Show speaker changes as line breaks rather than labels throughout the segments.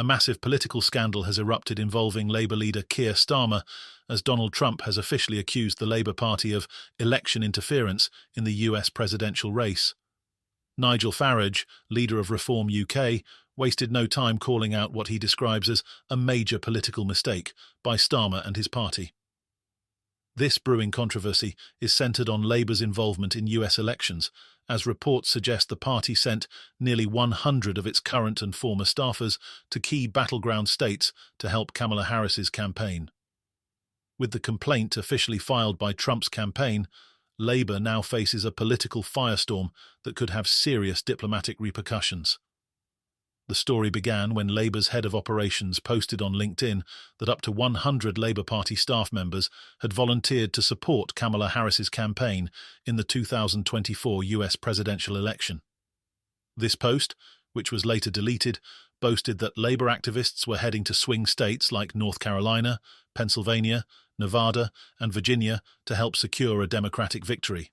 A massive political scandal has erupted involving Labour leader Keir Starmer, as Donald Trump has officially accused the Labour Party of election interference in the US presidential race. Nigel Farage, leader of Reform UK, wasted no time calling out what he describes as a major political mistake by Starmer and his party. This brewing controversy is centred on Labour's involvement in US elections, as reports suggest the party sent nearly 100 of its current and former staffers to key battleground states to help Kamala Harris's campaign. With the complaint officially filed by Trump's campaign, Labour now faces a political firestorm that could have serious diplomatic repercussions. The story began when Labour's head of operations posted on LinkedIn that up to 100 Labour Party staff members had volunteered to support Kamala Harris's campaign in the 2024 US presidential election. This post, which was later deleted, boasted that Labour activists were heading to swing states like North Carolina, Pennsylvania, Nevada, and Virginia to help secure a Democratic victory.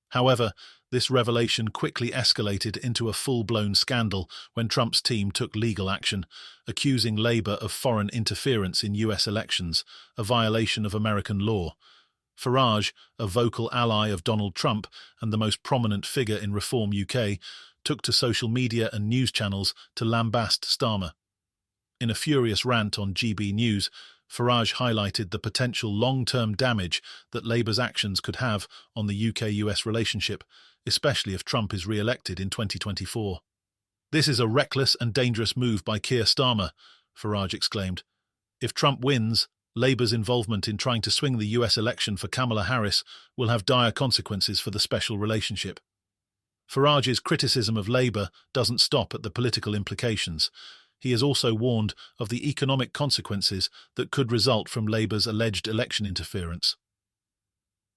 However, this revelation quickly escalated into a full-blown scandal when Trump's team took legal action, accusing Labour of foreign interference in US elections, a violation of American law. Farage, a vocal ally of Donald Trump and the most prominent figure in Reform UK, took to social media and news channels to lambast Starmer. In a furious rant on GB News, Farage highlighted the potential long-term damage that Labour's actions could have on the UK-US relationship, especially if Trump is re-elected in 2024. "This is a reckless and dangerous move by Keir Starmer," Farage exclaimed. "If Trump wins, Labour's involvement in trying to swing the US election for Kamala Harris will have dire consequences for the special relationship." Farage's criticism of Labour doesn't stop at the political implications. He has also warned of the economic consequences that could result from Labour's alleged election interference.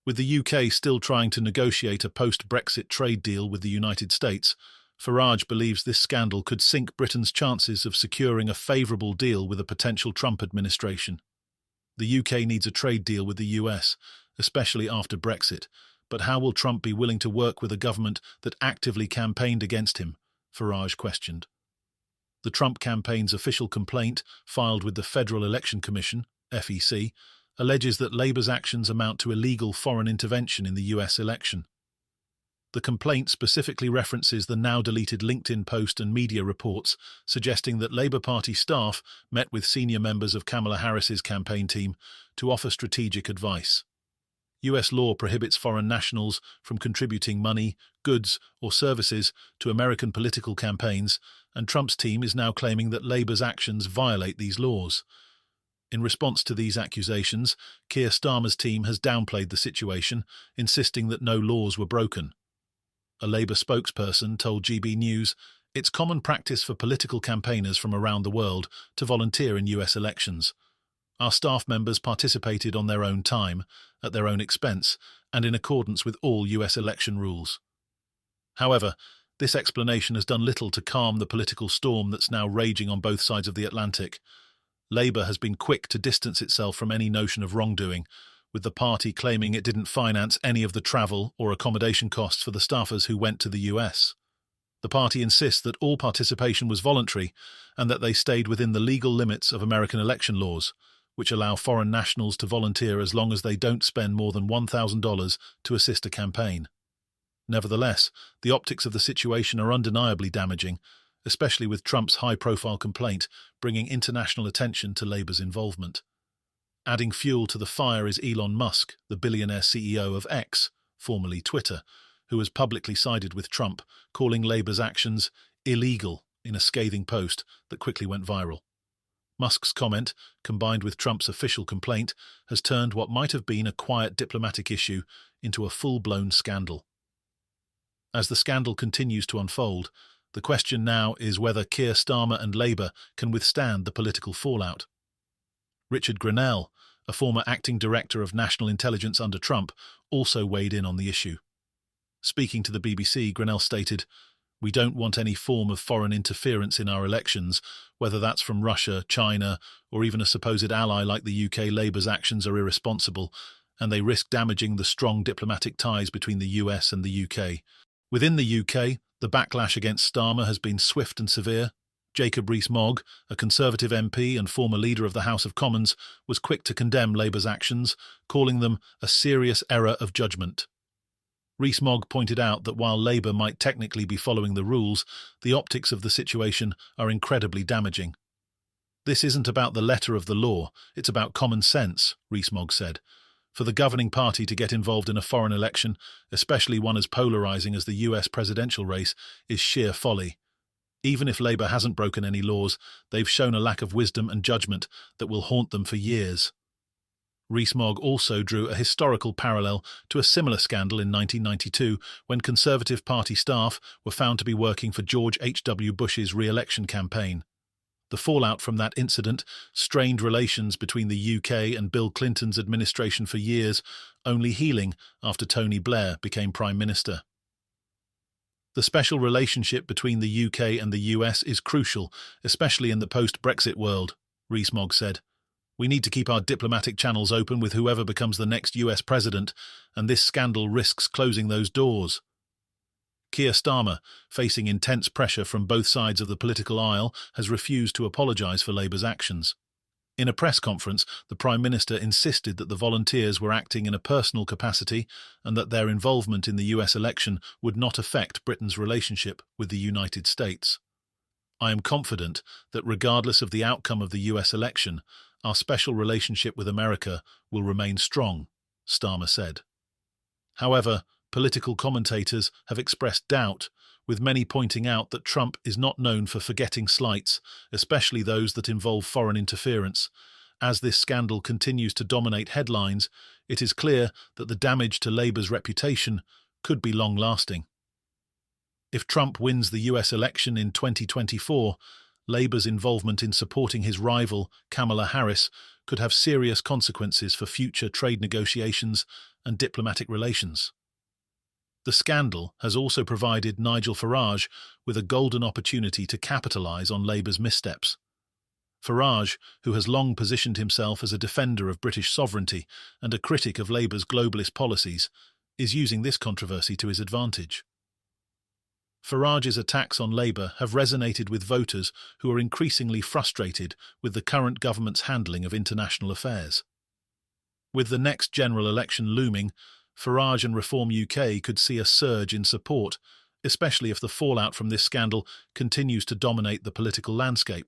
With the UK still trying to negotiate a post-Brexit trade deal with the United States, Farage believes this scandal could sink Britain's chances of securing a favourable deal with a potential Trump administration. The UK needs a trade deal with the US, especially after Brexit, but how will Trump be willing to work with a government that actively campaigned against him? Farage questioned. The Trump campaign's official complaint, filed with the Federal Election Commission, FEC, alleges that Labour's actions amount to illegal foreign intervention in the US election. The complaint specifically references the now-deleted LinkedIn post and media reports suggesting that Labour Party staff met with senior members of Kamala Harris's campaign team to offer strategic advice. US law prohibits foreign nationals from contributing money, goods, or services to American political campaigns, and Trump's team is now claiming that Labour's actions violate these laws. In response to these accusations, Keir Starmer's team has downplayed the situation, insisting that no laws were broken. A Labour spokesperson told GB News, "It's common practice for political campaigners from around the world to volunteer in US elections. Our staff members participated on their own time, at their own expense, and in accordance with all US election rules." However, this explanation has done little to calm the political storm that's now raging on both sides of the Atlantic. Labour has been quick to distance itself from any notion of wrongdoing, with the party claiming it didn't finance any of the travel or accommodation costs for the staffers who went to the US. The party insists that all participation was voluntary and that they stayed within the legal limits of American election laws, which allow foreign nationals to volunteer as long as they don't spend more than $1,000 to assist a campaign. Nevertheless, the optics of the situation are undeniably damaging, especially with Trump's high-profile complaint bringing international attention to Labour's involvement. Adding fuel to the fire is Elon Musk, the billionaire CEO of X, formerly Twitter, who has publicly sided with Trump, calling Labour's actions illegal in a scathing post that quickly went viral. Musk's comment, combined with Trump's official complaint, has turned what might have been a quiet diplomatic issue into a full-blown scandal. As the scandal continues to unfold, the question now is whether Keir Starmer and Labour can withstand the political fallout. Richard Grenell, a former acting director of national intelligence under Trump, also weighed in on the issue. Speaking to the BBC, Grenell stated, "We don't want any form of foreign interference in our elections, whether that's from Russia, China, or even a supposed ally like the UK. Labour's actions are irresponsible, and they risk damaging the strong diplomatic ties between the US and the UK. Within the UK, the backlash against Starmer has been swift and severe. Jacob Rees-Mogg, a Conservative MP and former leader of the House of Commons, was quick to condemn Labour's actions, calling them a serious error of judgment. Rees-Mogg pointed out that while Labour might technically be following the rules, the optics of the situation are incredibly damaging. "This isn't about the letter of the law, it's about common sense," Rees-Mogg said. "For the governing party to get involved in a foreign election, especially one as polarising as the US presidential race, is sheer folly. Even if Labour hasn't broken any laws, they've shown a lack of wisdom and judgment that will haunt them for years." Rees-Mogg also drew a historical parallel to a similar scandal in 1992 when Conservative Party staff were found to be working for George H.W. Bush's re-election campaign. The fallout from that incident strained relations between the UK and Bill Clinton's administration for years, only healing after Tony Blair became Prime Minister. "The special relationship between the UK and the US is crucial, especially in the post-Brexit world," Rees-Mogg said. "We need to keep our diplomatic channels open with whoever becomes the next US president, and this scandal risks closing those doors." Keir Starmer, facing intense pressure from both sides of the political aisle, has refused to apologise for Labour's actions. In a press conference, the Prime Minister insisted that the volunteers were acting in a personal capacity and that their involvement in the US election would not affect Britain's relationship with the United States. "I am confident that regardless of the outcome of the US election, our special relationship with America will remain strong," Starmer said. However, political commentators have expressed doubt, with many pointing out that Trump is not known for forgetting slights, especially those that involve foreign interference. As this scandal continues to dominate headlines, it is clear that the damage to Labour's reputation could be long-lasting. If Trump wins the US election in 2024, Labour's involvement in supporting his rival, Kamala Harris, could have serious consequences for future trade negotiations and diplomatic relations. The scandal has also provided Nigel Farage with a golden opportunity to capitalise on Labour's missteps. Farage, who has long positioned himself as a defender of British sovereignty and a critic of Labour's globalist policies, is using this controversy to his advantage. Farage's attacks on Labour have resonated with voters who are increasingly frustrated with the current government's handling of international affairs. With the next general election looming, Farage and Reform UK could see a surge in support, especially if the fallout from this scandal continues to dominate the political landscape.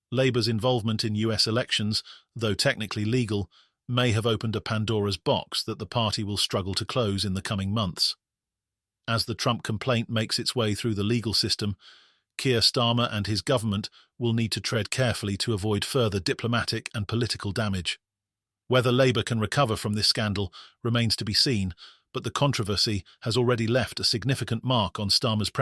Labour's involvement in US elections, though technically legal, may have opened a Pandora's box that the party will struggle to close in the coming months. As the Trump complaint makes its way through the legal system, Keir Starmer and his government will need to tread carefully to avoid further diplomatic and political damage. Whether Labour can recover from this scandal remains to be seen, but the controversy has already left a significant mark on Starmer's premiership.